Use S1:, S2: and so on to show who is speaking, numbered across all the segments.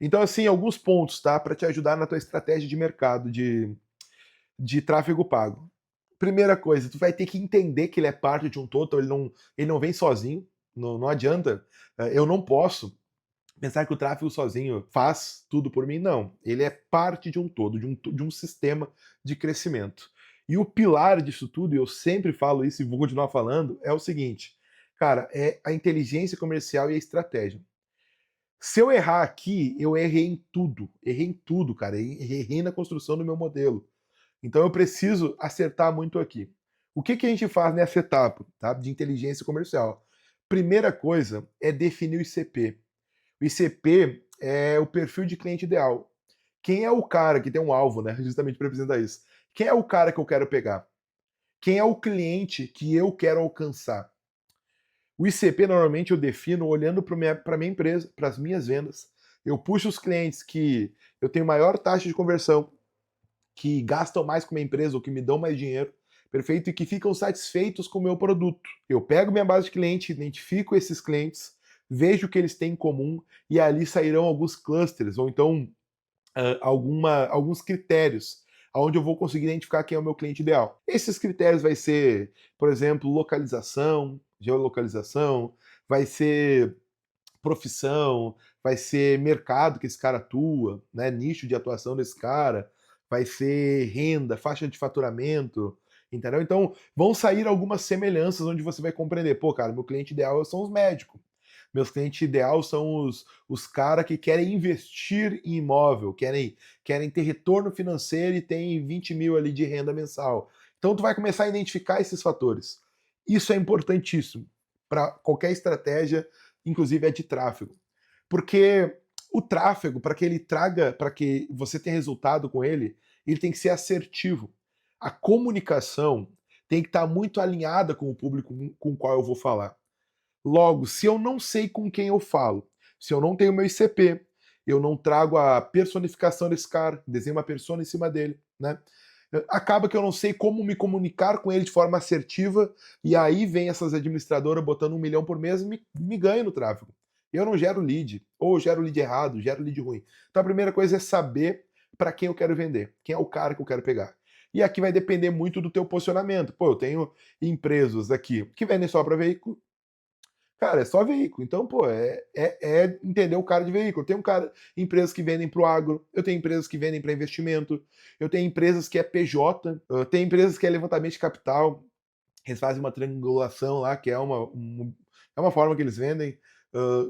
S1: Então, assim, alguns pontos, tá, para te ajudar na tua estratégia de mercado de tráfego pago. Primeira coisa, tu vai ter que entender que ele é parte de um todo, ele não vem sozinho, não adianta, eu não posso pensar que o tráfego sozinho faz tudo por mim, não. Ele é parte de um todo, de um sistema de crescimento. E o pilar disso tudo, e eu sempre falo isso e vou continuar falando, é o seguinte, cara, é a inteligência comercial e a estratégia. Se eu errar aqui, eu errei em tudo, cara, errei na construção do meu modelo. Então eu preciso acertar muito aqui. O que, que a gente faz nessa etapa, tá, de inteligência comercial? Primeira coisa é definir o ICP. O ICP é o perfil de cliente ideal. Quem é o cara que tem um alvo, né? Justamente para representar isso. Quem é o cara que eu quero pegar? Quem é o cliente que eu quero alcançar? O ICP normalmente eu defino olhando para minha empresa, para as minhas vendas. Eu puxo os clientes que eu tenho maior taxa de conversão, que gastam mais com a minha empresa ou que me dão mais dinheiro, perfeito? E que ficam satisfeitos com o meu produto. Eu pego minha base de cliente, identifico esses clientes, vejo o que eles têm em comum e ali sairão alguns clusters ou então alguns critérios onde eu vou conseguir identificar quem é o meu cliente ideal. Esses critérios vai ser, por exemplo, localização, geolocalização, vai ser profissão, vai ser mercado que esse cara atua, né, nicho de atuação desse cara, vai ser renda, faixa de faturamento, entendeu? Então, vão sair algumas semelhanças onde você vai compreender, pô, cara, meu cliente ideal são os médicos. Meus clientes ideal são os caras que querem investir em imóvel, querem ter retorno financeiro e tem 20 mil ali de renda mensal. Então tu vai começar a identificar esses fatores. Isso é importantíssimo para qualquer estratégia, inclusive a de tráfego. Porque o tráfego, para que ele traga, para que você tenha resultado com ele tem que ser assertivo. A comunicação tem que estar muito alinhada com o público com o qual eu vou falar. Logo, se eu não sei com quem eu falo, se eu não tenho meu ICP, eu não trago a personificação desse cara, desenho uma persona em cima dele, né? Acaba que eu não sei como me comunicar com ele de forma assertiva, e aí vem essas administradoras botando 1 milhão por mês e me ganha no tráfego. Eu não gero lead, ou eu gero lead errado, gero lead ruim. Então a primeira coisa é saber para quem eu quero vender, quem é o cara que eu quero pegar. E aqui vai depender muito do teu posicionamento. Pô, eu tenho empresas aqui que vendem só para veículo, cara, é só veículo. Então, pô, é entender o cara de veículo. Tem um cara, empresas que vendem para o agro, eu tenho empresas que vendem para investimento, eu tenho empresas que é PJ, tem empresas que é levantamento de capital, eles fazem uma triangulação lá, que é é uma forma que eles vendem.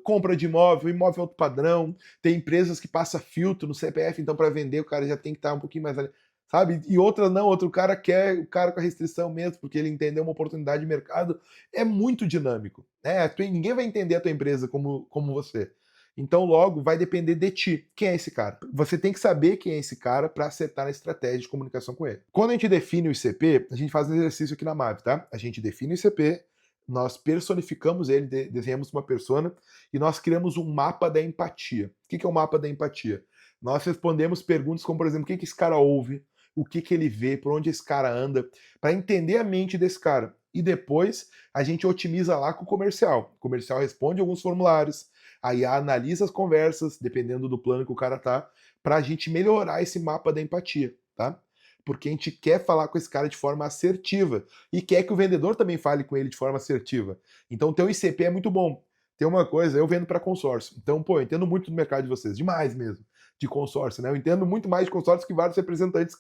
S1: Compra de imóvel, imóvel alto padrão, tem empresas que passa filtro no CPF, então para vender o cara já tem que estar um pouquinho mais ali, sabe? E outras não, outro cara quer o cara com a restrição mesmo, porque ele entendeu uma oportunidade de mercado. É muito dinâmico, né? Ninguém vai entender a tua empresa como você. Então, logo, vai depender de ti. Quem é esse cara? Você tem que saber quem é esse cara para acertar na estratégia de comunicação com ele. Quando a gente define o ICP, a gente faz um exercício aqui na MAV, tá? A gente define o ICP, nós personificamos ele, desenhamos uma persona e nós criamos um mapa da empatia. O que é o mapa da empatia? Nós respondemos perguntas como, por exemplo, o que esse cara ouve, o que ele vê, por onde esse cara anda, para entender a mente desse cara. E depois a gente otimiza lá com o comercial. O comercial responde alguns formulários, a IA analisa as conversas, dependendo do plano que o cara tá, para a gente melhorar esse mapa da empatia, tá? Porque a gente quer falar com esse cara de forma assertiva e quer que o vendedor também fale com ele de forma assertiva. Então, ter um ICP é muito bom. Tem uma coisa, eu vendo para consórcio. Então, pô, eu entendo muito do mercado de vocês, demais mesmo, de consórcio, né? Eu entendo muito mais de consórcio que vários representantes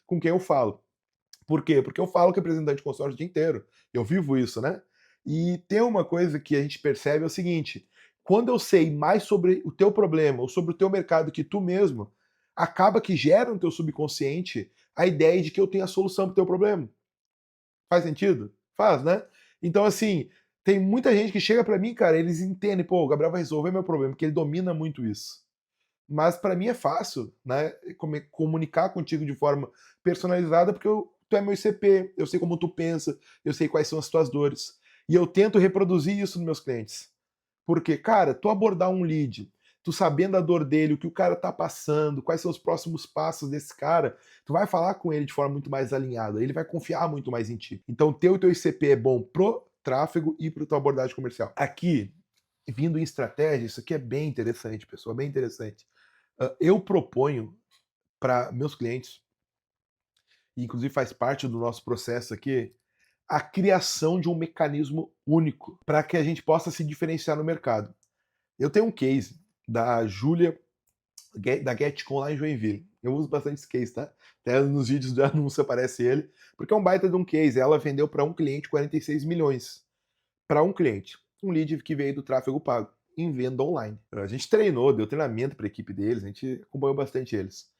S1: com quem eu falo. Por quê? Porque eu falo com representante de consórcio o dia inteiro. Eu vivo isso, né? E tem uma coisa que a gente percebe é o seguinte: quando eu sei mais sobre o teu problema ou sobre o teu mercado que tu mesmo, acaba que gera no teu subconsciente a ideia de que eu tenho a solução para o teu problema. Faz sentido? Faz, né? Então, assim, tem muita gente que chega para mim, cara, eles entendem, pô, o Gabriel vai resolver meu problema, porque ele domina muito isso. Mas para mim é fácil, né, comunicar contigo de forma personalizada, porque tu é meu ICP, eu sei como tu pensa, eu sei quais são as tuas dores. E eu tento reproduzir isso nos meus clientes. Porque, cara, tu abordar um lead, tu sabendo a dor dele, o que o cara tá passando, quais são os próximos passos desse cara, tu vai falar com ele de forma muito mais alinhada, ele vai confiar muito mais em ti. Então, ter o teu ICP é bom pro tráfego e pro tua abordagem comercial. Aqui, vindo em estratégia, isso aqui é bem interessante, pessoal, bem interessante. Eu proponho para meus clientes, e inclusive faz parte do nosso processo aqui, a criação de um mecanismo único para que a gente possa se diferenciar no mercado. Eu tenho um case da Júlia, da GetCon lá em Joinville. Eu uso bastante esse case, tá? Até nos vídeos de anúncio aparece ele, porque é um baita de um case. Ela vendeu para um cliente 46 milhões. Para um cliente. Um lead que veio do tráfego pago, em venda online. A gente treinou, deu treinamento para a equipe deles, a gente acompanhou bastante eles.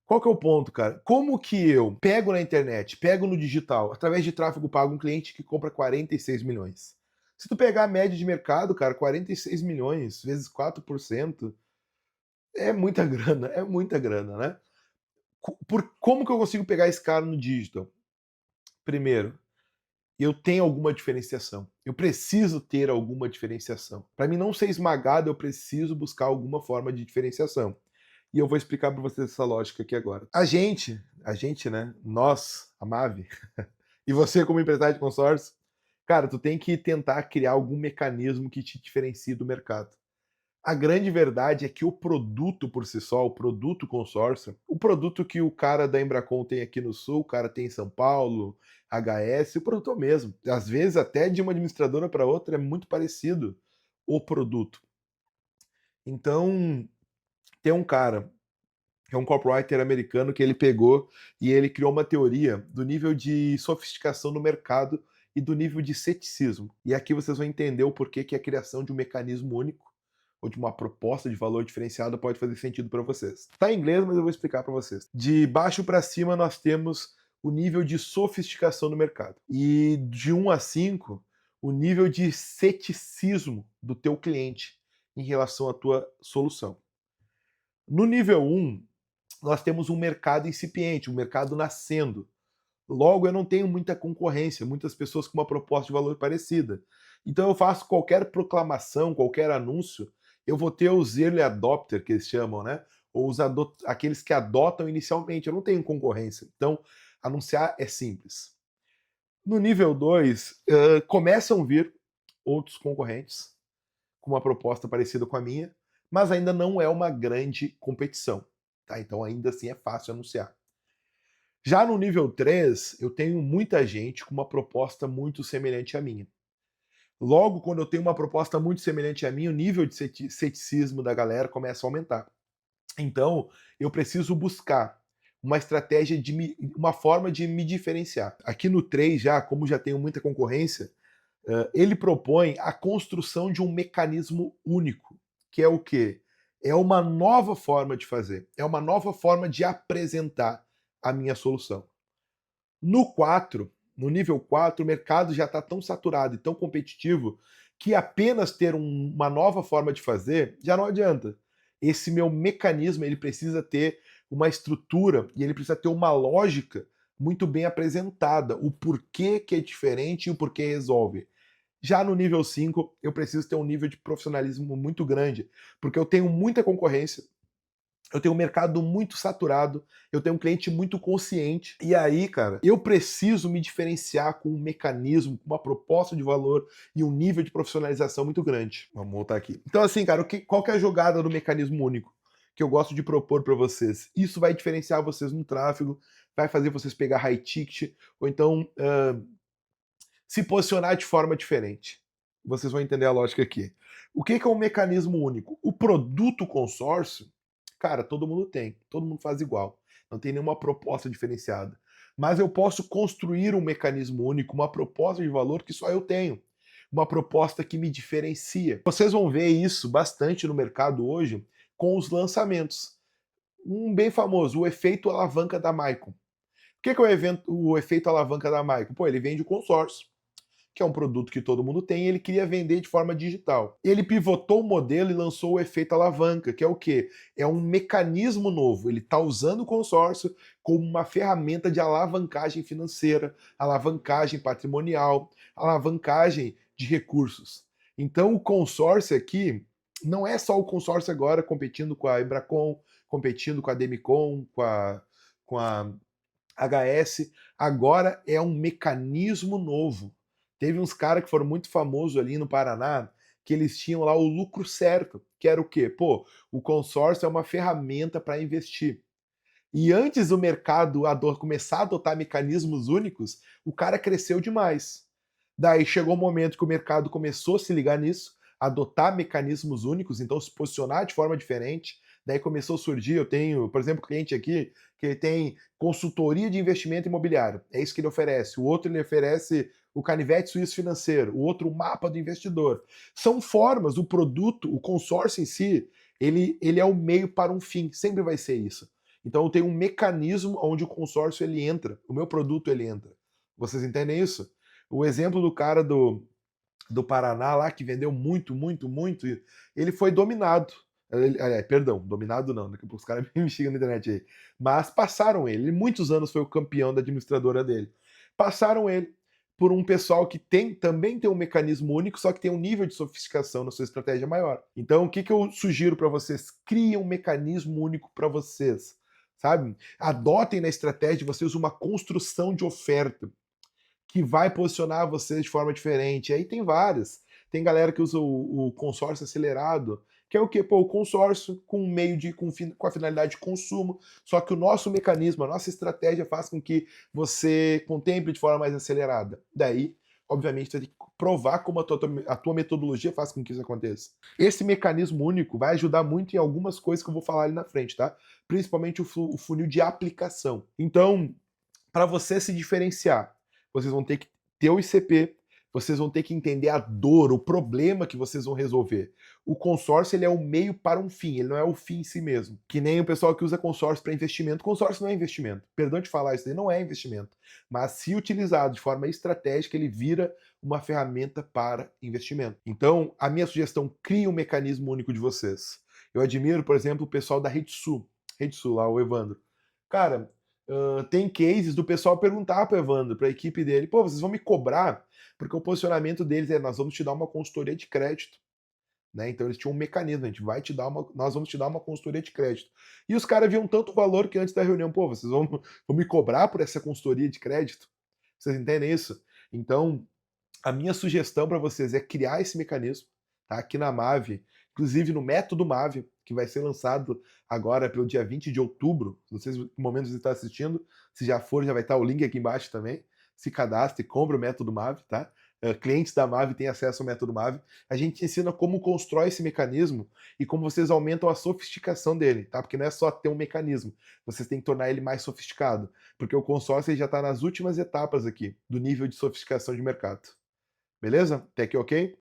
S1: Qual que é o ponto, cara? Como que eu pego na internet, pego no digital, através de tráfego pago, um cliente que compra 46 milhões? Se tu pegar a média de mercado, cara, 46 milhões vezes 4% é muita grana, né? Como que eu consigo pegar esse cara no digital? Primeiro, eu tenho alguma diferenciação. Eu preciso ter alguma diferenciação. Para mim não ser esmagado, eu preciso buscar alguma forma de diferenciação. E eu vou explicar para vocês essa lógica aqui agora. A gente, né? Nós, a Mave, e você como empresário de consórcio, cara, tu tem que tentar criar algum mecanismo que te diferencie do mercado. A grande verdade é que o produto por si só, o produto consórcio, o produto que o cara da Embracon tem aqui no Sul, o cara tem em São Paulo, HS, o produto é o mesmo. Às vezes, até de uma administradora para outra, é muito parecido o produto. Então, tem um cara, que é um copywriter americano, que ele pegou e ele criou uma teoria do nível de sofisticação no mercado e do nível de ceticismo. E aqui vocês vão entender o porquê que a criação de um mecanismo único ou de uma proposta de valor diferenciado pode fazer sentido para vocês. Tá em inglês, mas eu vou explicar para vocês. De baixo para cima nós temos o nível de sofisticação do mercado. E de 1 a 5, o nível de ceticismo do teu cliente em relação à tua solução. No nível 1, nós temos um mercado incipiente, um mercado nascendo. Logo, eu não tenho muita concorrência, muitas pessoas com uma proposta de valor parecida. Então, eu faço qualquer proclamação, qualquer anúncio, eu vou ter os early adopter, que eles chamam, né? Ou aqueles que adotam inicialmente. Eu não tenho concorrência. Então, anunciar é simples. No nível 2, começam a vir outros concorrentes com uma proposta parecida com a minha, mas ainda não é uma grande competição. Tá? Então, ainda assim, é fácil anunciar. Já no nível 3, eu tenho muita gente com uma proposta muito semelhante à minha. Logo, quando eu tenho uma proposta muito semelhante à minha, o nível de ceticismo da galera começa a aumentar. Então, eu preciso buscar uma estratégia uma forma de me diferenciar. Aqui no 3, já, como já tenho muita concorrência, ele propõe a construção de um mecanismo único, que é o quê? É uma nova forma de fazer, é uma nova forma de apresentar a minha solução. No 4, no nível 4, o mercado já está tão saturado e tão competitivo que apenas ter uma nova forma de fazer já não adianta. Esse meu mecanismo ele precisa ter uma estrutura e ele precisa ter uma lógica muito bem apresentada, o porquê que é diferente e o porquê resolve. Já no nível 5, eu preciso ter um nível de profissionalismo muito grande, porque eu tenho muita concorrência, eu tenho um mercado muito saturado, eu tenho um cliente muito consciente. E aí, cara, eu preciso me diferenciar com um mecanismo, com uma proposta de valor e um nível de profissionalização muito grande. Vamos voltar aqui. Então, assim, cara, qual que é a jogada do mecanismo único que eu gosto de propor para vocês? Isso vai diferenciar vocês no tráfego, vai fazer vocês pegar high ticket, ou então se posicionar de forma diferente. Vocês vão entender a lógica aqui. O que é um mecanismo único? O produto consórcio, cara, todo mundo tem, todo mundo faz igual. Não tem nenhuma proposta diferenciada. Mas eu posso construir um mecanismo único, uma proposta de valor que só eu tenho. Uma proposta que me diferencia. Vocês vão ver isso bastante no mercado hoje com os lançamentos. Um bem famoso, o efeito alavanca da Maicon. O que é o efeito alavanca da Maicon? Pô, ele vende o consórcio, que é um produto que todo mundo tem, e ele queria vender de forma digital. Ele pivotou o modelo e lançou o efeito alavanca, que é o quê? É um mecanismo novo. Ele está usando o consórcio como uma ferramenta de alavancagem financeira, alavancagem patrimonial, alavancagem de recursos. Então o consórcio aqui não é só o consórcio agora competindo com a Embracon, competindo com a Demicon, com a HS, agora é um mecanismo novo. Teve uns caras que foram muito famosos ali no Paraná, que eles tinham lá o lucro certo, que era o quê? Pô, o consórcio é uma ferramenta para investir. E antes do mercado começar a adotar mecanismos únicos, o cara cresceu demais. Daí chegou o momento que o mercado começou a se ligar nisso, adotar mecanismos únicos, então se posicionar de forma diferente. Daí começou a surgir, eu tenho, por exemplo, cliente aqui que ele tem consultoria de investimento imobiliário. É isso que ele oferece. O outro ele oferece o canivete suíço financeiro, o outro o mapa do investidor. São formas, o produto, o consórcio em si, ele é o meio para um fim, sempre vai ser isso. Então eu tenho um mecanismo onde o consórcio ele entra, o meu produto ele entra. Vocês entendem isso? O exemplo do cara do Paraná lá, que vendeu muito, muito, muito, ele foi dominado. Perdão, dominado não, daqui a pouco os caras me xingam na internet aí. Mas passaram ele. Ele muitos anos foi o campeão da administradora dele. Passaram ele por um pessoal que também tem um mecanismo único, só que tem um nível de sofisticação na sua estratégia maior. Então, o que, que eu sugiro para vocês? Criem um mecanismo único para vocês, sabe? Adotem na estratégia de vocês uma construção de oferta que vai posicionar vocês de forma diferente. Aí tem várias. Tem galera que usa o consórcio acelerado, que é o quê? Pô, o consórcio com meio de com a finalidade de consumo, só que o nosso mecanismo, a nossa estratégia faz com que você contemple de forma mais acelerada. Daí, obviamente, você tem que provar como a tua metodologia faz com que isso aconteça. Esse mecanismo único vai ajudar muito em algumas coisas que eu vou falar ali na frente, tá? Principalmente o funil de aplicação. Então, para você se diferenciar, vocês vão ter que ter o ICP, vocês vão ter que entender a dor, o problema que vocês vão resolver. O consórcio ele é o meio para um fim, ele não é o fim em si mesmo. Que nem o pessoal que usa consórcio para investimento. Consórcio não é investimento. Perdão de falar, isso daí não é investimento. Mas se utilizado de forma estratégica, ele vira uma ferramenta para investimento. Então, a minha sugestão, crie um mecanismo único de vocês. Eu admiro, por exemplo, o pessoal da Rede Sul lá, o Evandro. Cara, tem cases do pessoal perguntar para o Evandro, para a equipe dele, pô, vocês vão me cobrar? Porque o posicionamento deles é, nós vamos te dar uma consultoria de crédito. Né? Então eles tinham um mecanismo, nós vamos te dar uma consultoria de crédito. E os caras viam tanto valor que antes da reunião, pô, vocês vão me cobrar por essa consultoria de crédito? Vocês entendem isso? Então, a minha sugestão para vocês é criar esse mecanismo, tá? Aqui na Mave, inclusive no método Mave, que vai ser lançado agora pelo dia 20 de outubro. Não sei se no momento você está assistindo, se já for, já vai estar o link aqui embaixo também. Se cadastre, compre o método Mave, tá? Clientes da Mave têm acesso ao método Mave. A gente ensina como constrói esse mecanismo e como vocês aumentam a sofisticação dele, tá? Porque não é só ter um mecanismo, vocês têm que tornar ele mais sofisticado, porque o consórcio já está nas últimas etapas aqui do nível de sofisticação de mercado. Beleza? Até aqui ok?